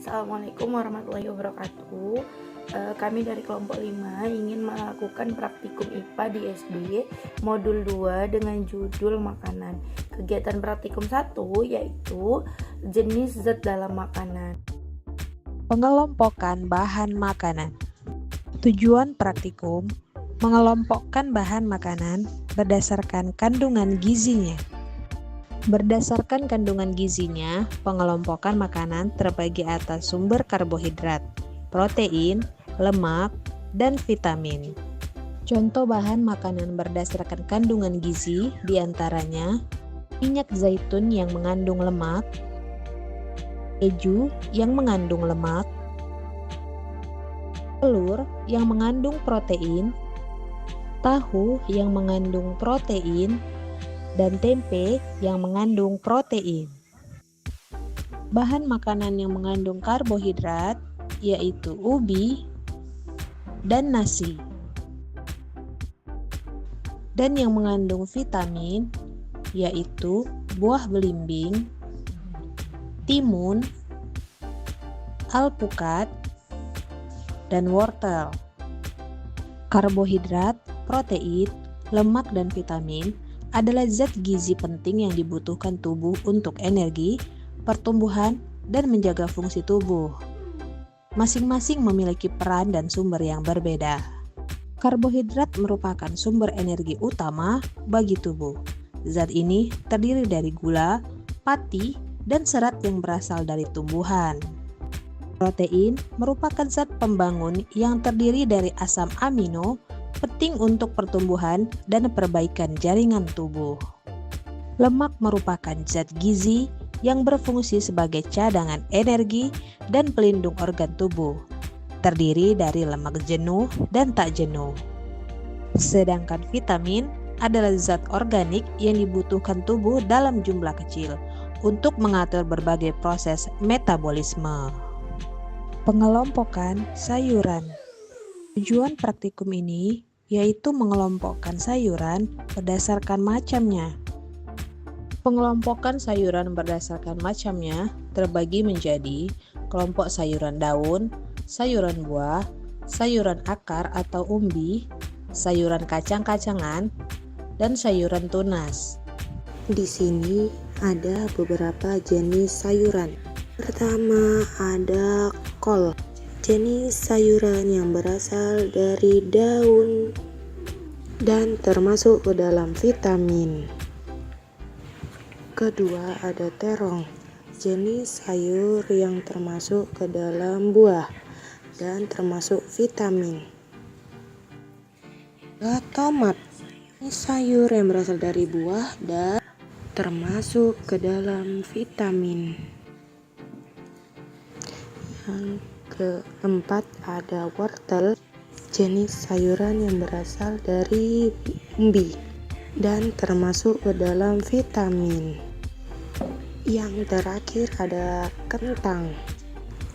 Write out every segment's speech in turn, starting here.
Assalamualaikum warahmatullahi wabarakatuh. Kami dari kelompok 5 ingin melakukan praktikum IPA di SD modul 2 dengan judul makanan. Kegiatan praktikum 1 yaitu jenis zat dalam makanan. Pengelompokan bahan makanan. Tujuan praktikum mengelompokkan bahan makanan berdasarkan kandungan gizinya. Berdasarkan kandungan gizinya, pengelompokan makanan terbagi atas sumber karbohidrat, protein, lemak, dan vitamin. Contoh bahan makanan berdasarkan kandungan gizi diantaranya minyak zaitun yang mengandung lemak, keju yang mengandung lemak, telur yang mengandung protein, tahu yang mengandung protein, dan tempe yang mengandung protein. Bahan makanan yang mengandung karbohidrat yaitu ubi dan nasi. Dan yang mengandung vitamin yaitu buah belimbing, timun, alpukat, dan wortel. Karbohidrat, protein, lemak, dan vitamin adalah zat gizi penting yang dibutuhkan tubuh untuk energi, pertumbuhan, dan menjaga fungsi tubuh. Masing-masing memiliki peran dan sumber yang berbeda. Karbohidrat merupakan sumber energi utama bagi tubuh. Zat ini terdiri dari gula, pati, dan serat yang berasal dari tumbuhan. Protein merupakan zat pembangun yang terdiri dari asam amino, penting untuk pertumbuhan dan perbaikan jaringan tubuh. Lemak merupakan zat gizi yang berfungsi sebagai cadangan energi dan pelindung organ tubuh, terdiri dari lemak jenuh dan tak jenuh. Sedangkan vitamin adalah zat organik yang dibutuhkan tubuh dalam jumlah kecil untuk mengatur berbagai proses metabolisme. Pengelompokan sayuran. Tujuan praktikum ini yaitu mengelompokkan sayuran berdasarkan macamnya. Pengelompokan sayuran berdasarkan macamnya terbagi menjadi kelompok sayuran daun, sayuran buah, sayuran akar atau umbi, sayuran kacang-kacangan, dan sayuran tunas. Di sini ada beberapa jenis sayuran. Pertama ada kol. Jenis sayuran yang berasal dari daun dan termasuk ke dalam vitamin. Kedua ada terong, jenis sayur yang termasuk ke dalam buah dan termasuk vitamin. Tomat, jenis sayur yang berasal dari buah dan termasuk ke dalam vitamin. Yang keempat ada wortel, jenis sayuran yang berasal dari umbi dan termasuk ke dalam vitamin. Yang terakhir ada kentang,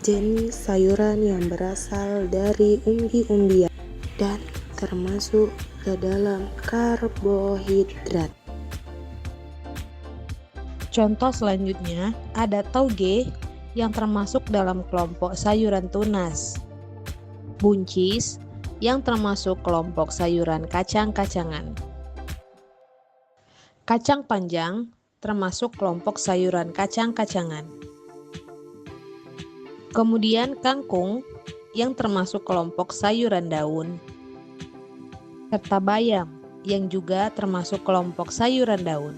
jenis sayuran yang berasal dari umbi-umbian dan termasuk ke dalam karbohidrat. Contoh selanjutnya ada tauge yang termasuk dalam kelompok sayuran tunas, buncis yang termasuk kelompok sayuran kacang-kacangan, kacang panjang termasuk kelompok sayuran kacang-kacangan, kemudian kangkung yang termasuk kelompok sayuran daun, serta bayam yang juga termasuk kelompok sayuran daun.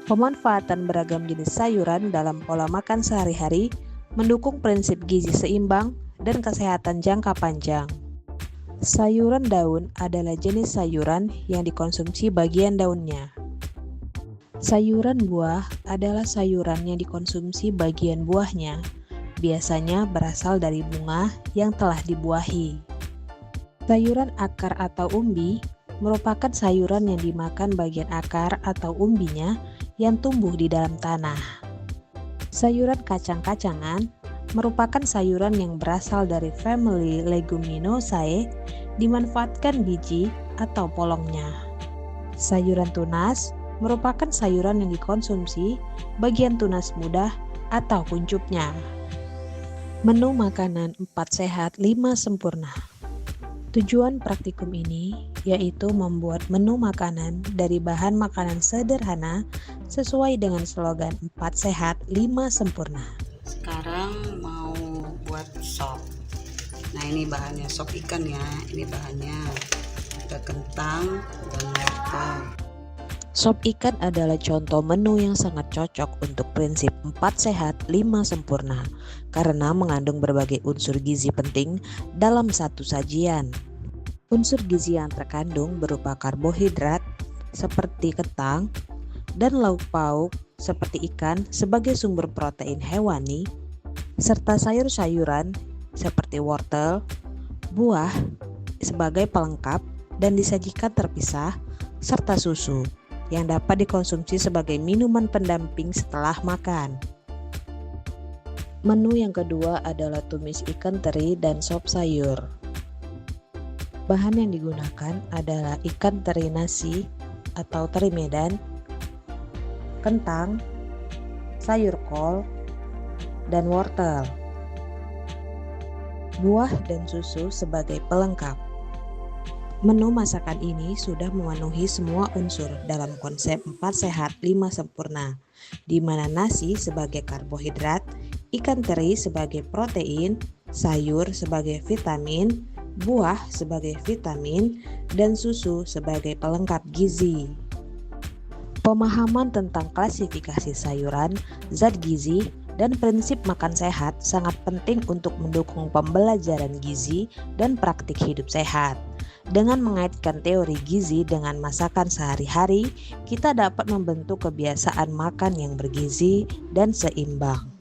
Pemanfaatan beragam jenis sayuran dalam pola makan sehari-hari mendukung prinsip gizi seimbang dan kesehatan jangka panjang. Sayuran daun adalah jenis sayuran yang dikonsumsi bagian daunnya. Sayuran buah adalah sayuran yang dikonsumsi bagian buahnya, biasanya berasal dari bunga yang telah dibuahi. Sayuran akar atau umbi merupakan sayuran yang dimakan bagian akar atau umbinya yang tumbuh di dalam tanah. Sayuran kacang-kacangan merupakan sayuran yang berasal dari famili Leguminosae, dimanfaatkan biji atau polongnya. Sayuran tunas merupakan sayuran yang dikonsumsi bagian tunas muda atau kuncupnya. Menu makanan 4 sehat 5 sempurna. Tujuan praktikum ini yaitu membuat menu makanan dari bahan makanan sederhana sesuai dengan slogan 4 sehat 5 sempurna. Sekarang mau buat sop. Nah, ini bahannya sop ikan ya. Ini bahannya ada kentang dan wortel. Sop ikan adalah contoh menu yang sangat cocok untuk prinsip 4 sehat 5 sempurna karena mengandung berbagai unsur gizi penting dalam satu sajian. Unsur gizi yang terkandung berupa karbohidrat seperti kentang dan lauk pauk seperti ikan sebagai sumber protein hewani, serta sayur-sayuran seperti wortel, buah sebagai pelengkap dan disajikan terpisah, serta susu yang dapat dikonsumsi sebagai minuman pendamping setelah makan. Menu yang kedua adalah tumis ikan teri dan sop sayur. Bahan yang digunakan adalah ikan teri nasi atau teri Medan, kentang, sayur kol, dan wortel. Buah dan susu sebagai pelengkap. Menu masakan ini sudah memenuhi semua unsur dalam konsep 4 sehat 5 sempurna, di mana nasi sebagai karbohidrat, ikan teri sebagai protein, sayur sebagai vitamin, buah sebagai vitamin, dan susu sebagai pelengkap gizi. Pemahaman tentang klasifikasi sayuran, zat gizi, dan prinsip makan sehat sangat penting untuk mendukung pembelajaran gizi dan praktik hidup sehat. Dengan mengaitkan teori gizi dengan masakan sehari-hari, kita dapat membentuk kebiasaan makan yang bergizi dan seimbang.